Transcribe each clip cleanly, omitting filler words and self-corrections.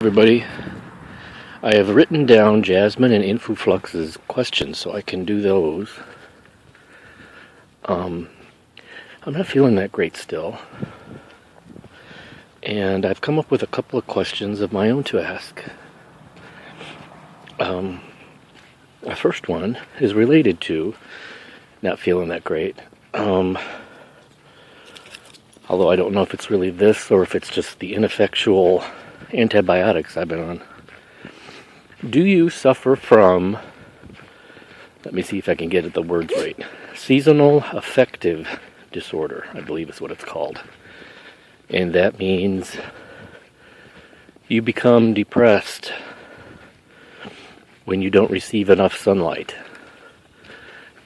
Everybody, I have written down Jasmine and Infuflux's questions so I can do those. I'm not feeling that great still, and I've come up with a couple of questions of my own to ask. The first one is related to not feeling that great, although I don't know if it's really this or if it's just the ineffectual antibiotics I've been on. Do you suffer from, let me see if I can get the words right, seasonal affective disorder, I believe is what it's called. And that means you become depressed when you don't receive enough sunlight.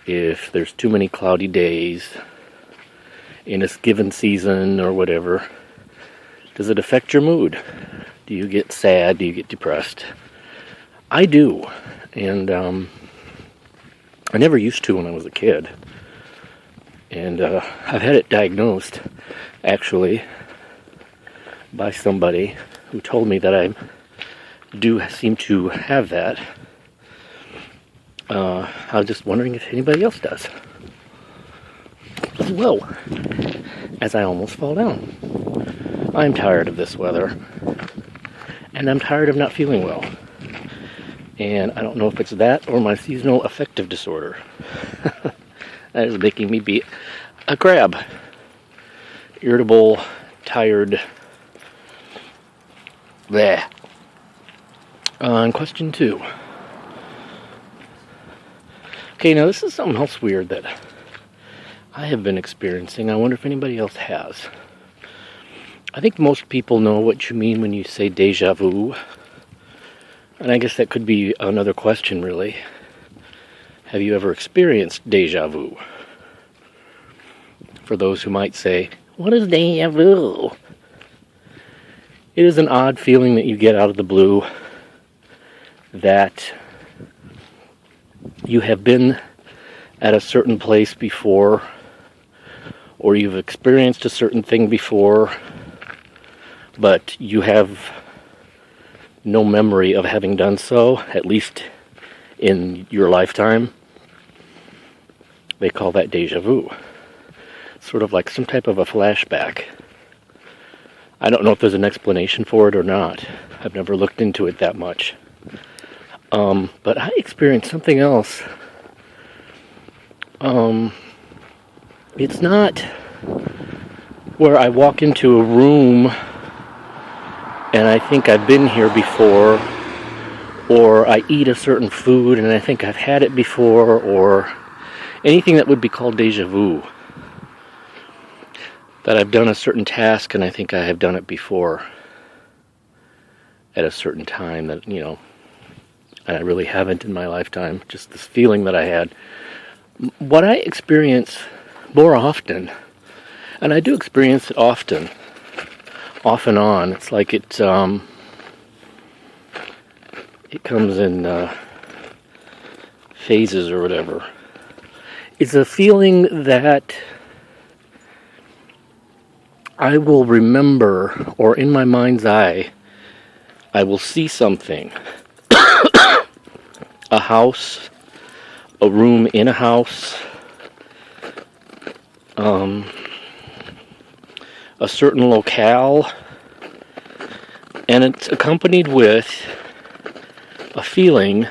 If there's too many cloudy days in a given season or whatever, does it affect your mood? Do you get sad? Do you get depressed? I do, and I never used to when I was a kid. And I've had it diagnosed, actually, by somebody who told me that I do seem to have that. I was just wondering if anybody else does. Whoa, as I almost fall down. I'm tired of this weather, and I'm tired of not feeling well. And I don't know if it's that or my seasonal affective disorder. That is making me be a crab. Irritable, tired. Bleh. On question 2. Okay, now this is something else weird that I have been experiencing. I wonder if anybody else has. I think most people know what you mean when you say deja vu. And I guess that could be another question, really. Have you ever experienced deja vu? For those who might say, what is deja vu? It is an odd feeling that you get out of the blue that you have been at a certain place before, or you've experienced a certain thing before, but you have no memory of having done so, at least in your lifetime. They call that deja vu. Sort of like some type of a flashback. I don't know if there's an explanation for it or not. I've never looked into it that much. But I experienced something else. It's not where I walk into a room and I think I've been here before, or I eat a certain food and I think I've had it before, or anything that would be called deja vu. That I've done a certain task and I think I have done it before at a certain time that, and I really haven't in my lifetime. Just this feeling that I had. What I experience more often, and I do experience it often, off and on. It's like it comes in phases or whatever. It's a feeling that I will remember, or in my mind's eye, I will see something. A house, a room in a house, a certain locale, and it's accompanied with a feeling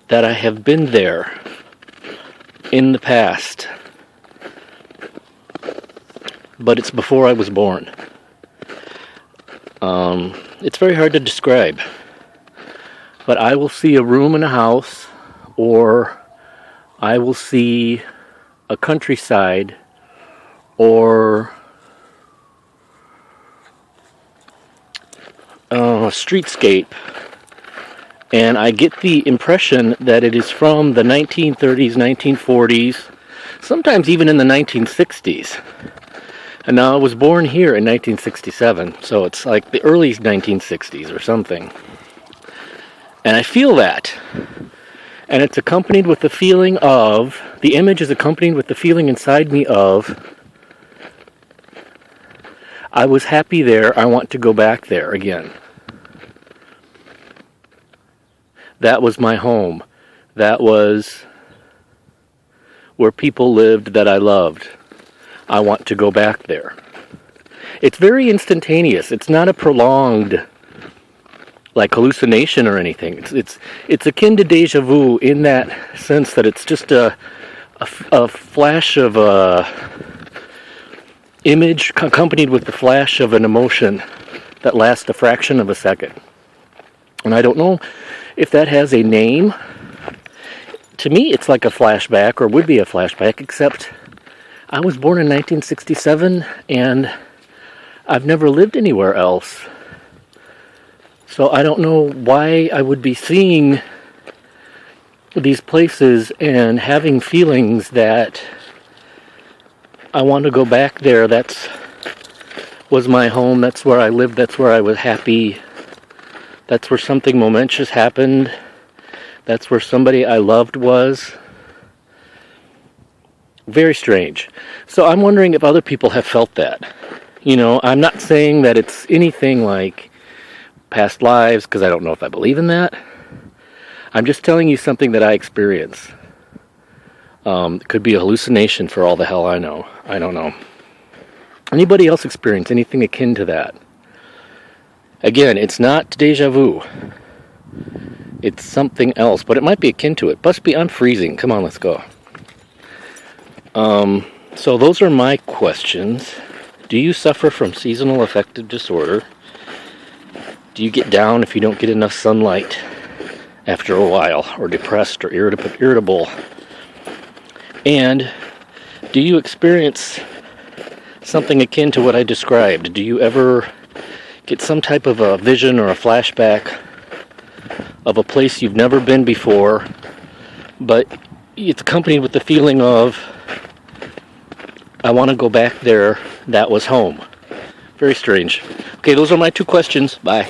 that I have been there in the past, but it's before I was born. It's very hard to describe, but I will see a room in a house, or I will see a countryside, or a streetscape, and I get the impression that it is from the 1930s, 1940s, sometimes even in the 1960s. And now I was born here in 1967, so it's like the early 1960s or something. And I feel that. And it's accompanied with the feeling of, the image is accompanied with the feeling inside me of, I was happy there, I want to go back there again. That was my home. That was where people lived that I loved. I want to go back there. It's very instantaneous. It's not a prolonged, like, hallucination or anything. It's akin to deja vu in that sense that it's just a flash of a image accompanied with the flash of an emotion that lasts a fraction of a second. And I don't know if that has a name. To me, it's like a flashback, or would be a flashback, except I was born in 1967, and I've never lived anywhere else. So I don't know why I would be seeing these places and having feelings that I want to go back there. That's was my home. That's where I lived. That's where I was happy. That's where something momentous happened. That's where somebody I loved was. Very strange. So I'm wondering if other people have felt that. You know, I'm not saying that it's anything like past lives, because I don't know if I believe in that. I'm just telling you something that I experience. It could be a hallucination for all the hell I know. I don't know. Anybody else experience anything akin to that? Again, it's not deja vu. It's something else, but it might be akin to it. Busby, I'm freezing. Come on, let's go. So those are my questions. Do you suffer from seasonal affective disorder? Do you get down if you don't get enough sunlight after a while, or depressed or irritable? And do you experience something akin to what I described? Do you ever get some type of a vision or a flashback of a place you've never been before, but it's accompanied with the feeling of, I want to go back there, that was home? Very strange. Okay, those are my two questions. Bye.